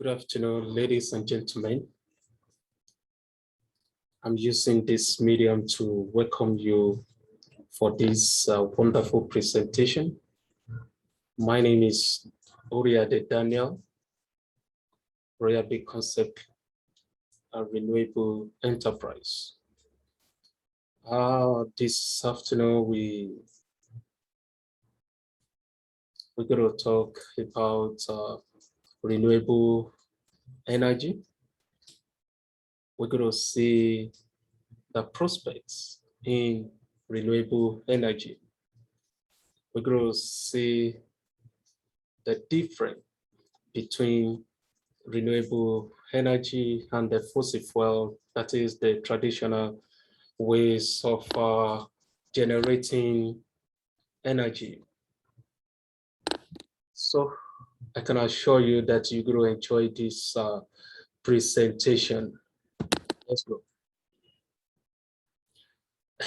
Good afternoon, ladies and gentlemen. I'm using this medium to welcome you for this wonderful presentation. My name is Oriade Daniel, Royal Big Concept and Renewable Enterprise. This afternoon, we're going to talk about renewable energy. We're going to see the prospects in renewable energy. We're going to see the difference between renewable energy and the fossil fuel, that is the traditional ways of generating energy. So I can assure you that you're going to enjoy this presentation. Let's go.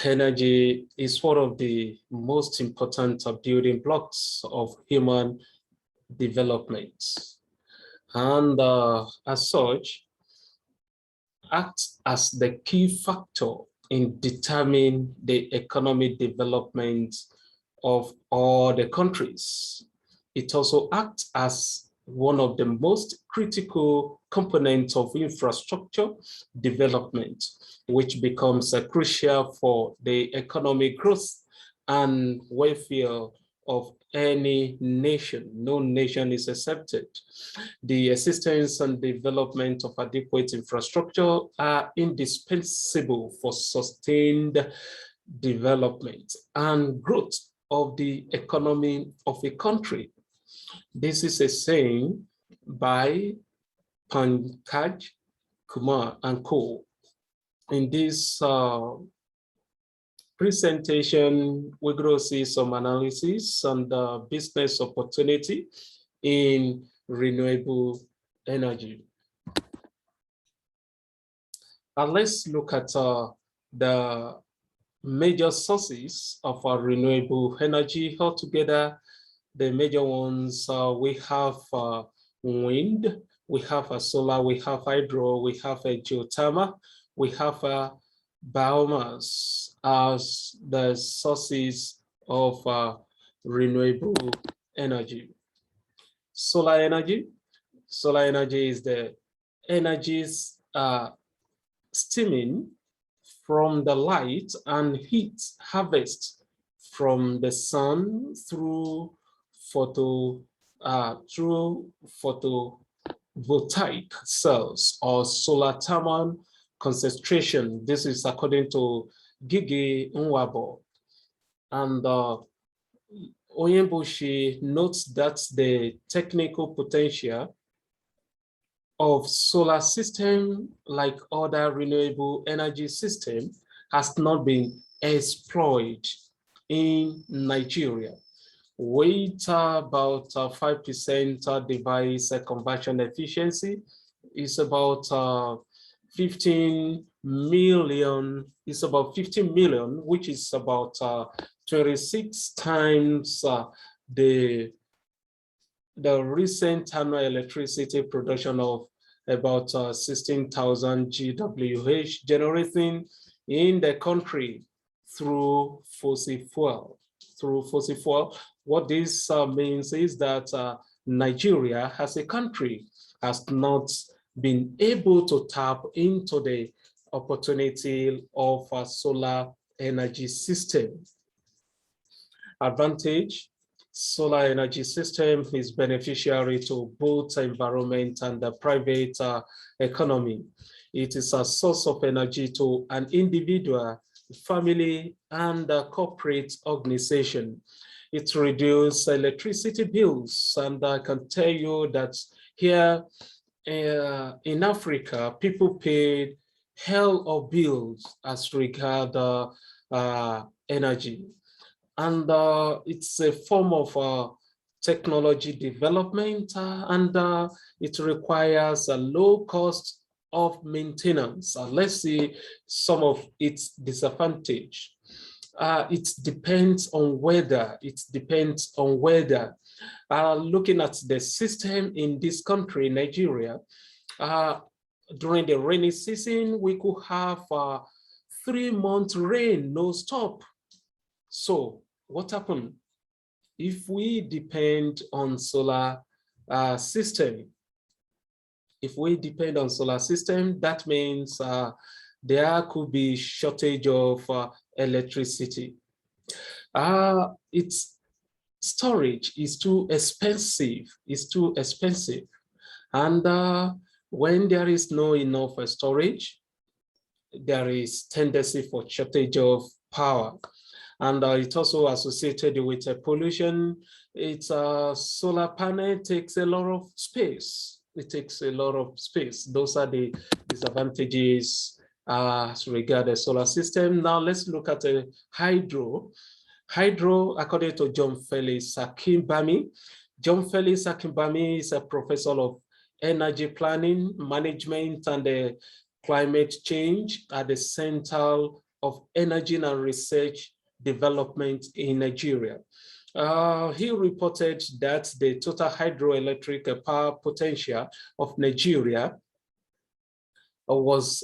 Energy is one of the most important building blocks of human development, and as such, acts as the key factor in determining the economic development of all the countries. It also acts as one of the most critical components of infrastructure development, which becomes crucial for the economic growth and welfare of any nation. No nation is accepted. The existence and development of adequate infrastructure are indispensable for sustained development and growth of the economy of a country. This is a saying by Pankaj Kumar and co. In this presentation, we're going to see some analysis on the business opportunity in renewable energy. And let's look at the major sources of our renewable energy altogether. The major ones, we have wind, we have solar, we have hydro, we have geothermal, we have biomass as the sources of renewable energy. Solar energy is the energies stemming from the light and heat harvest from the sun through photovoltaic cells or solar thermal concentration. This is according to Gigi Nwabo. And Oyembushi notes that the technical potential of solar system, like other renewable energy system, has not been exploited in Nigeria. With about 5% device conversion efficiency is about 15 million, which is about 26 times the recent annual electricity production of about 16,000 GWh generating in the country through fossil fuel. What this means is that Nigeria as a country has not been able to tap into the opportunity of a solar energy system. Advantage: solar energy system is beneficiary to both environment and the private economy. It is a source of energy to an individual, family, and a corporate organization. It reduces electricity bills, and I can tell you that here in Africa, people pay hell of bills as regard energy. And it's a form of technology development, and it requires a low cost of maintenance. Let's see some of its disadvantage. It depends on weather. It depends on weather. Looking at the system in this country, Nigeria, during the rainy season, we could have 3 months rain, no stop. So what happened? If we depend on solar system, that means there could be shortage of electricity. Its storage is too expensive. And when there is no enough storage, there is tendency for shortage of power. And it's also associated with pollution. It's solar panel takes a lot of space. It takes a lot of space. Those are the disadvantages as regards the solar system. Now let's look at hydro. Hydro, according to John Felix Akimbami. John Felix Akimbami is a professor of energy planning, management, and climate change at the Center of Energy and Research Development in Nigeria. He reported that the total hydroelectric power potential of Nigeria was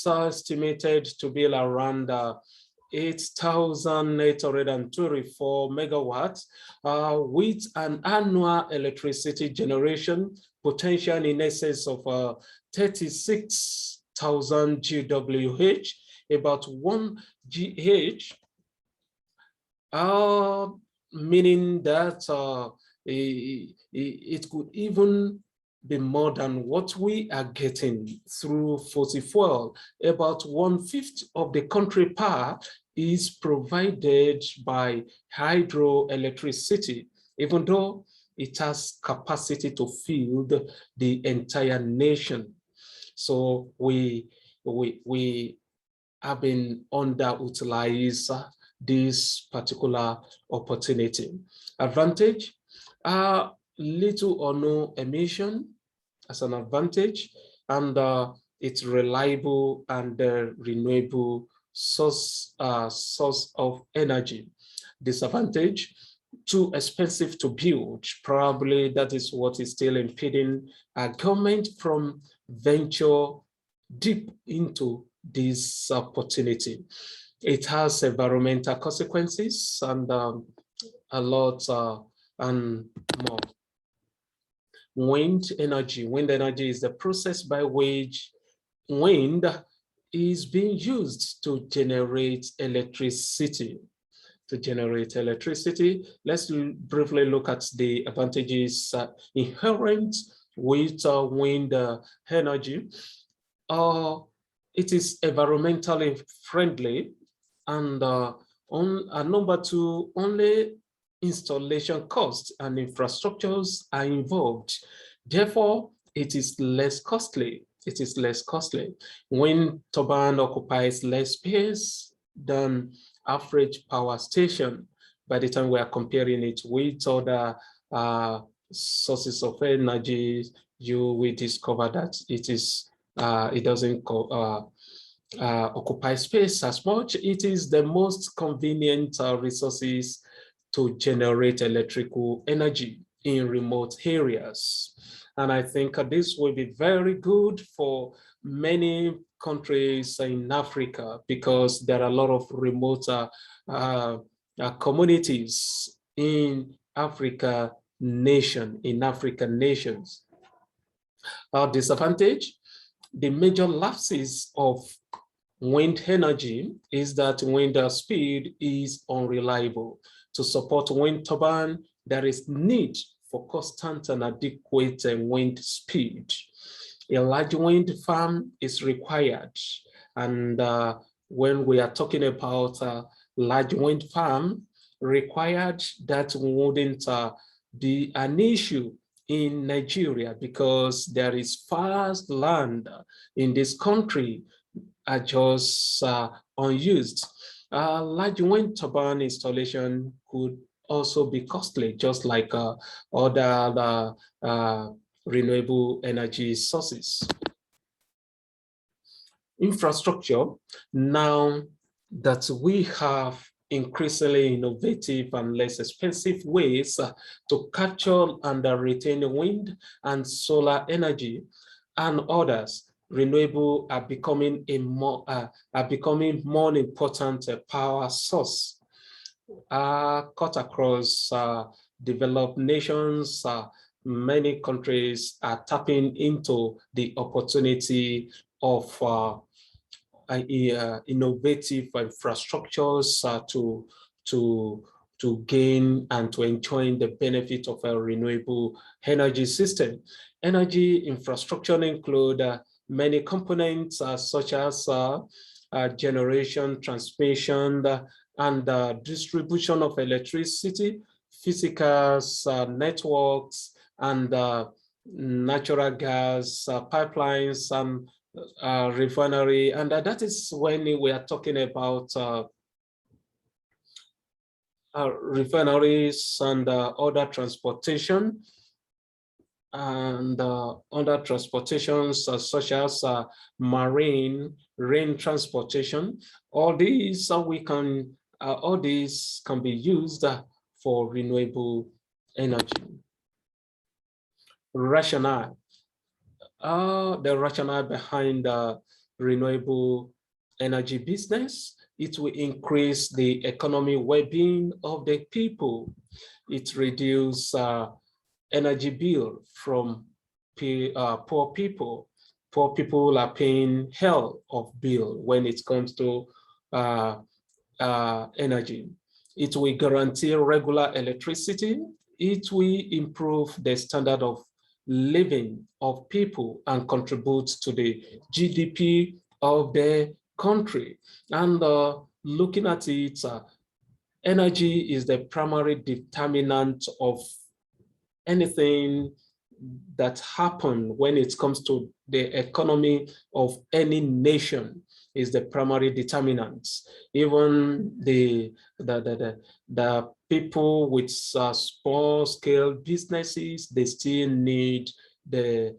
estimated to be around 8,824 megawatts, with an annual electricity generation potential in excess of 36,000 GWh, about 1 GH, meaning that it could even be more than what we are getting through fossil fuel. About 1/5 of the country power is provided by hydroelectricity, even though it has capacity to feed the entire nation. So we have been underutilized this particular opportunity. Advantage, little or no emission as an advantage, and it's reliable and renewable source of energy. Disadvantage, too expensive to build. Probably that is what is still impeding our government from venture deep into this opportunity. It has environmental consequences and a lot and more. Wind energy. Wind energy is the process by which wind is being used to generate electricity. Let's briefly look at the advantages inherent with wind energy. It is environmentally friendly, and number two, only installation costs and infrastructures are involved. Therefore, it is less costly. Wind turbine occupies less space than average power station. By the time we are comparing it with other sources of energy, you will discover that it doesn't occupy space as much. It is the most convenient resources to generate electrical energy in remote areas. And I think this will be very good for many countries in Africa, because there are a lot of remote communities in African nations. Disadvantage, the major lapses of wind energy is that wind speed is unreliable. To support wind turbine, there is need for constant and adequate wind speed. A large wind farm is required. And when we are talking about large wind farm required, that wouldn't be an issue in Nigeria, because there is vast land in this country are just unused. Large wind turbine installation could also be costly, just like other renewable energy sources. infrastructure. Now that we have increasingly innovative and less expensive ways to capture and retain wind and solar energy and others, renewable are becoming more important power source. Cut across developed nations, many countries are tapping into the opportunity of innovative infrastructures to gain and to enjoy the benefit of a renewable energy system. Energy infrastructure include many components such as generation, transmission, and distribution of electricity, physical networks, and natural gas pipelines, and refinery. And that is when we are talking about refineries and other transportation, and other transportations such as marine, rail transportation. All these can be used for renewable energy. Rationale. The rationale behind the renewable energy business: it will increase the economic well-being of the people. It reduces energy bill from poor people. Poor people are paying hell of bill when it comes to energy. It will guarantee regular electricity. It will improve the standard of living of people and contribute to the GDP of the country. And looking at it, energy is the primary determinant of anything that happens when it comes to the economy of any nation. Is the primary determinants. Even the people with small scale businesses, they still need they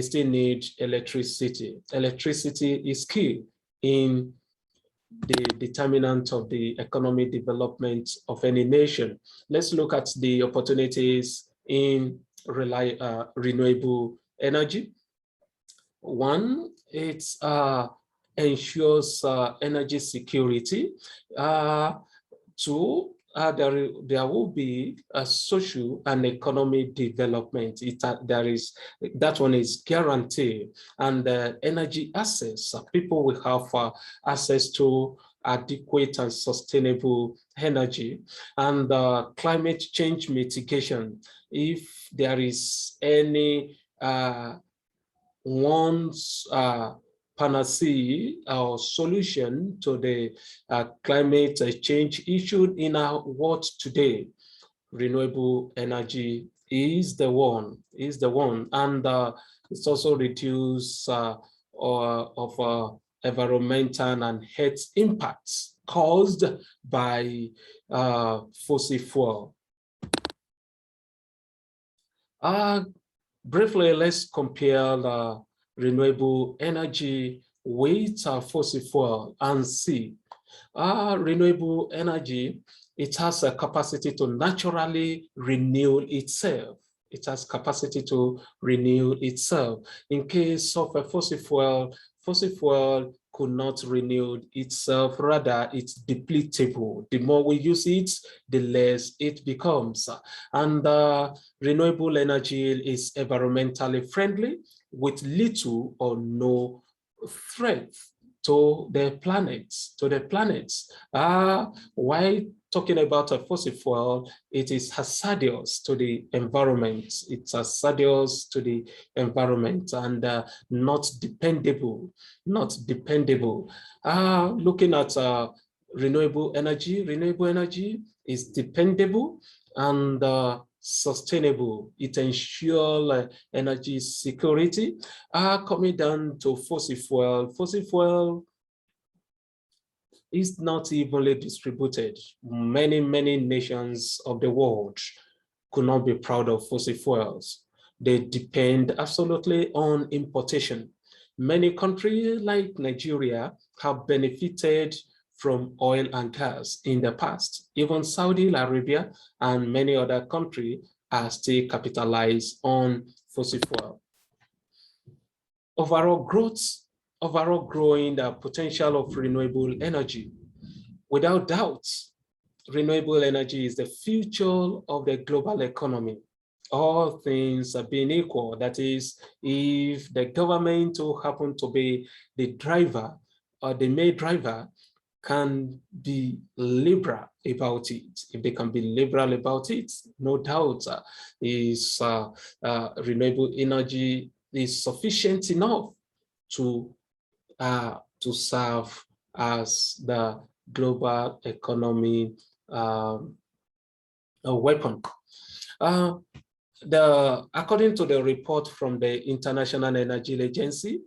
still need electricity. Electricity is key in the determinant of the economic development of any nation. Let's look at the opportunities in renewable energy. One, it ensures energy security. Two, there will be a social and economic development. That one is guaranteed. And energy access, people will have access to adequate and sustainable energy. And climate change mitigation. If there is any panacea or solution to the climate change issue in our world today, renewable energy is the one. And it's also reduce of environmental and health impacts caused by fossil fuel. Briefly, let's compare the renewable energy with fossil fuel and see. Renewable energy, it has a capacity to naturally renew itself. It has capacity to renew itself. In case of a fossil fuel could not renew itself, rather it's depletable. The more we use it, the less it becomes. And renewable energy is environmentally friendly with little or no threat to the planets. Why talking about a fossil fuel? It is hazardous to the environment. It's hazardous to the environment and not dependable. Looking at renewable energy is dependable and sustainable. It ensures energy security. Coming down to fossil fuel is not evenly distributed. Many nations of the world could not be proud of fossil fuels. They depend absolutely on importation. Many countries like Nigeria have benefited from oil and gas in the past. Even Saudi Arabia and many other countries are still capitalized on fossil fuel. Overall growing the potential of renewable energy. Without doubt, renewable energy is the future of the global economy. All things are being equal. That is, if the government will happen to be the driver or the main driver, can be liberal about it. If they can be liberal about it, no doubt renewable energy is sufficient enough to serve as the global economy a weapon. According to the report from the International Energy Agency,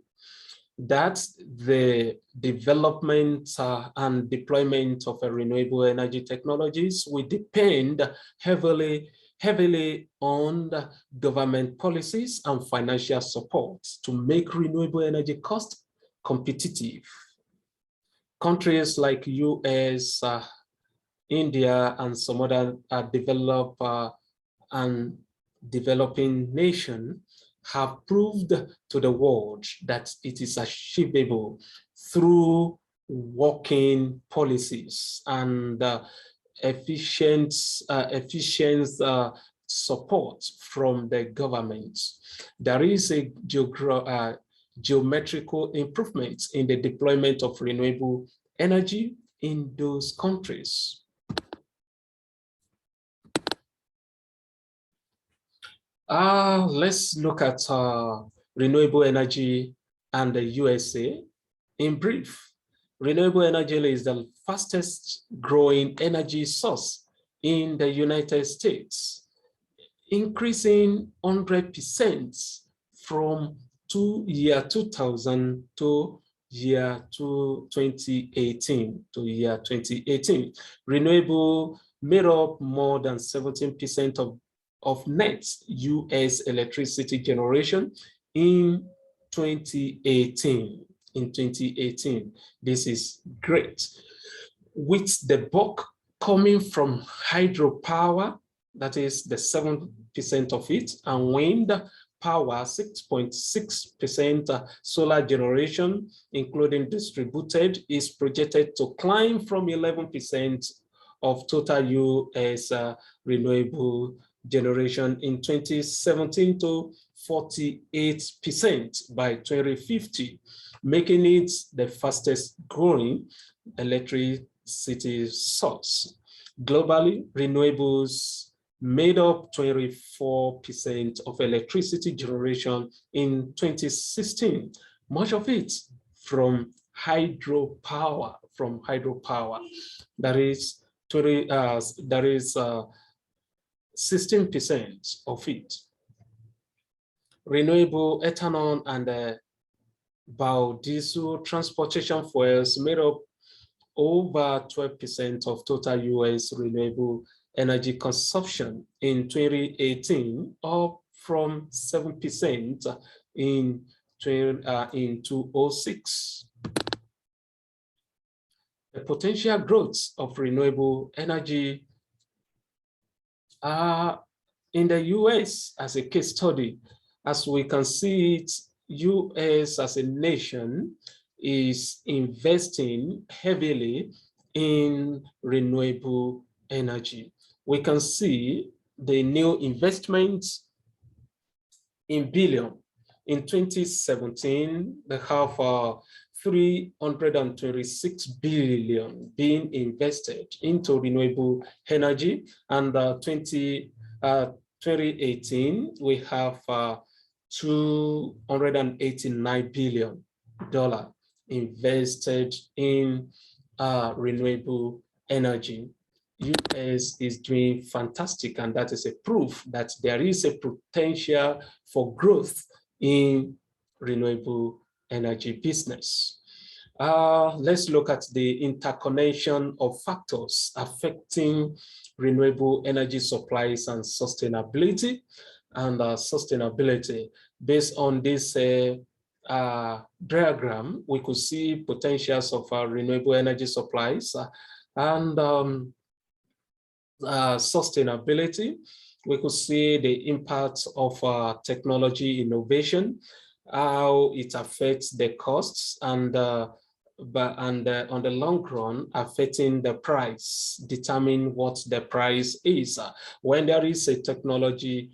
that the development and deployment of renewable energy technologies will depend heavily on the government policies and financial support to make renewable energy cost competitive. Countries like US, India, and some other developed and developing nations have proved to the world that it is achievable through working policies and efficient support from the government. There is a geometrical improvement in the deployment of renewable energy in those countries. Let's look at renewable energy and the USA. In brief, renewable energy is the fastest growing energy source in the United States, increasing 100% from year 2000 to year 2018. Renewable made up more than 17% of net US electricity generation in 2018. This is great. With the bulk coming from hydropower, that is the 7% of it, and wind power, 6.6%, solar generation, including distributed, is projected to climb from 11% of total US renewable generation in 2017 to 48% by 2050, making it the fastest growing electricity source. Globally, renewables made up 24% of electricity generation in 2016, much of it from hydropower. That is 16% of it. Renewable ethanol and biodiesel transportation fuels made up over 12% of total US renewable energy consumption in 2018, up from 7% in 2006. The potential growth of renewable energy in the US as a case study, as we can see it, US as a nation is investing heavily in renewable energy. We can see the new investments in billion. In 2017, they have 326 billion being invested into renewable energy, and 2018 we have $289 billion invested in renewable energy. US is doing fantastic, and that is a proof that there is a potential for growth in renewable energy business. Let's look at the interconnection of factors affecting renewable energy supplies and sustainability. Based on this diagram, we could see potentials of renewable energy supplies and sustainability. We could see the impact of technology innovation, how it affects the costs, and on the long run, affecting the price, determine what the price is. When there is a technology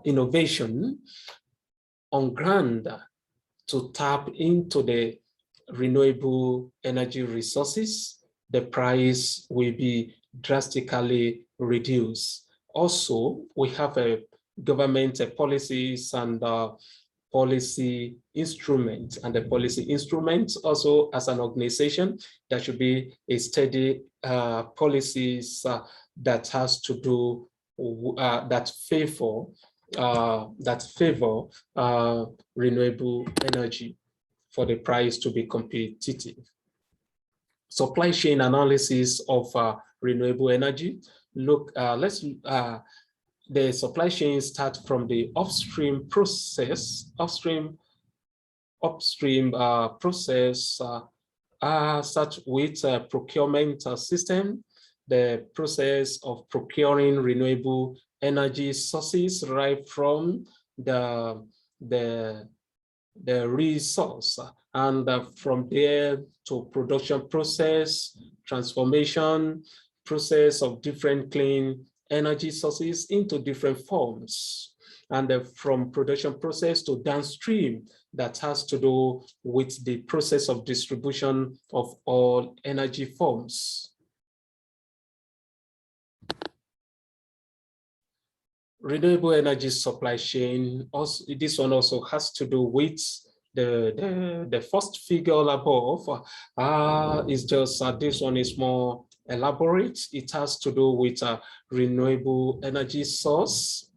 innovation on ground to tap into the renewable energy resources, the price will be drastically reduced. Also, we have a government policies and policy instruments, and the policy instruments also as an organization, there should be a steady policies that has to do that favor renewable energy for the price to be competitive. Supply chain analysis of renewable energy. Look, the supply chain start from the upstream process, process start with procurement system, the process of procuring renewable energy sources right from the resource, and from there to production process, transformation process of different clean energy sources into different forms, and from production process to downstream, that has to do with the process of distribution of all energy forms. Renewable energy supply chain, also, this one also has to do with the first figure above. Is just this one is more elaborate. It has to do with renewable energy source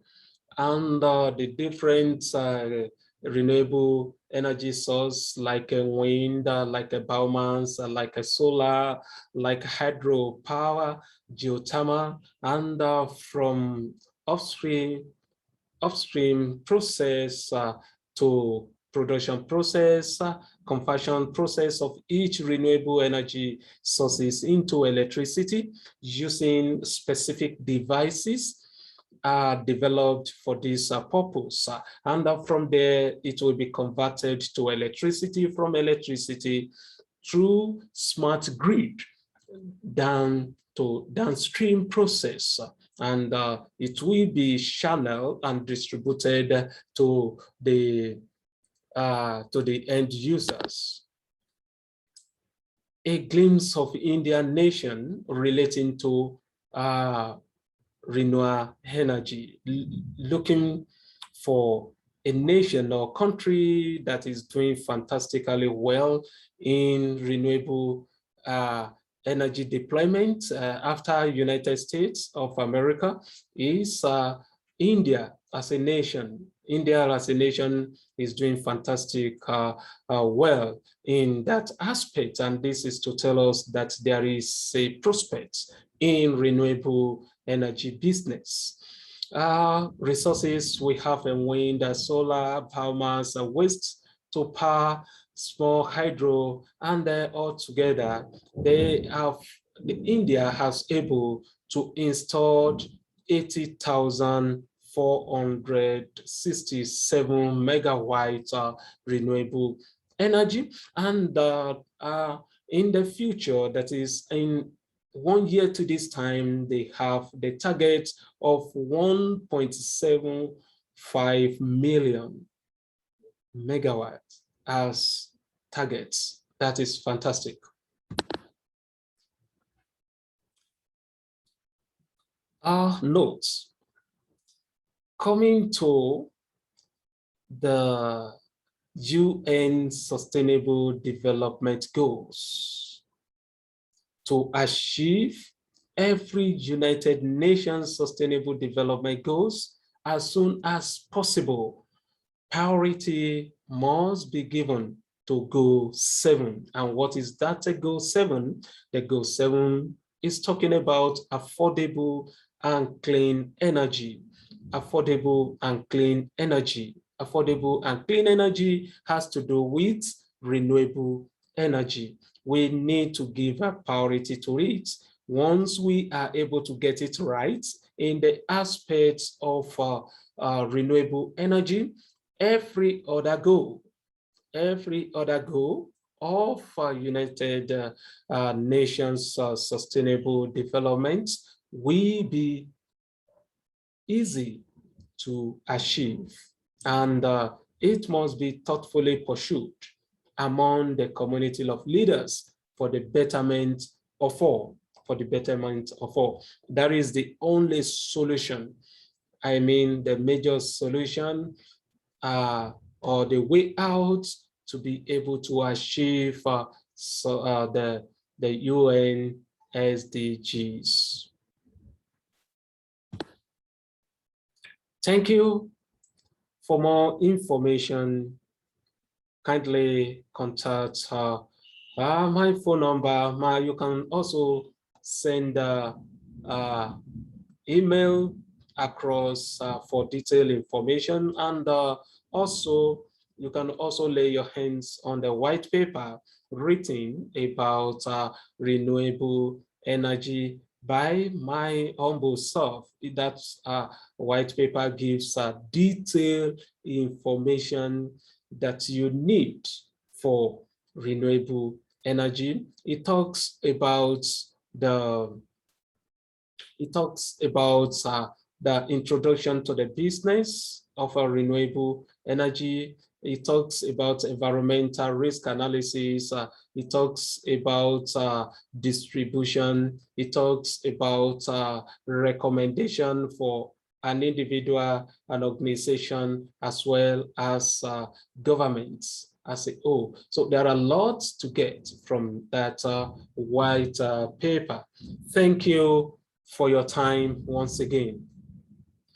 and the different renewable energy source, like a wind, like a biomass, like a solar, like hydropower, geothermal, and from upstream process to production process, conversion process of each renewable energy sources into electricity using specific devices developed for this purpose. And from there, it will be converted to electricity, from electricity through smart grid down to downstream process. And it will be channeled and distributed to the end users. A glimpse of Indian nation relating to renewable energy, looking for a nation or country that is doing fantastically well in renewable energy deployment after United States of America is India as a nation. India as a nation is doing fantastic well in that aspect, and this is to tell us that there is a prospect in renewable energy business. Resources we have in wind, solar, biomass, waste to power, small hydro, and all together, India has able to install 80,467 megawatts renewable energy, and in the future, that is in 1 year to this time, they have the target of 1.75 million megawatts as targets. That is fantastic. Notes. Coming to the UN Sustainable Development Goals. To achieve every United Nations Sustainable Development Goals as soon as possible, priority must be given to Goal 7. And what is that Goal 7? The Goal 7 is talking about affordable and clean energy. Affordable and clean energy. affordable and clean energy has to do with renewable energy. We need to give a priority to it. Once we are able to get it right in the aspects of renewable energy, every other goal of United Nations Sustainable Development will be easy to achieve, and it must be thoughtfully pursued among the community of leaders for the betterment of all, That is the only solution. I mean, the major solution or the way out to be able to achieve the UN SDGs. Thank you. For more information, kindly contact my phone number. You can also send email across for detailed information, and also you can also lay your hands on the white paper written about renewable energy by my humble self. That white paper gives detailed information that you need for renewable energy. It talks about the introduction to the business of a renewable energy. It talks about environmental risk analysis. It talks about distribution. It talks about recommendation for an individual, an organization, as well as governments as a whole. So there are lots to get from that white paper. Thank you for your time once again.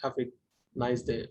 Have a nice day.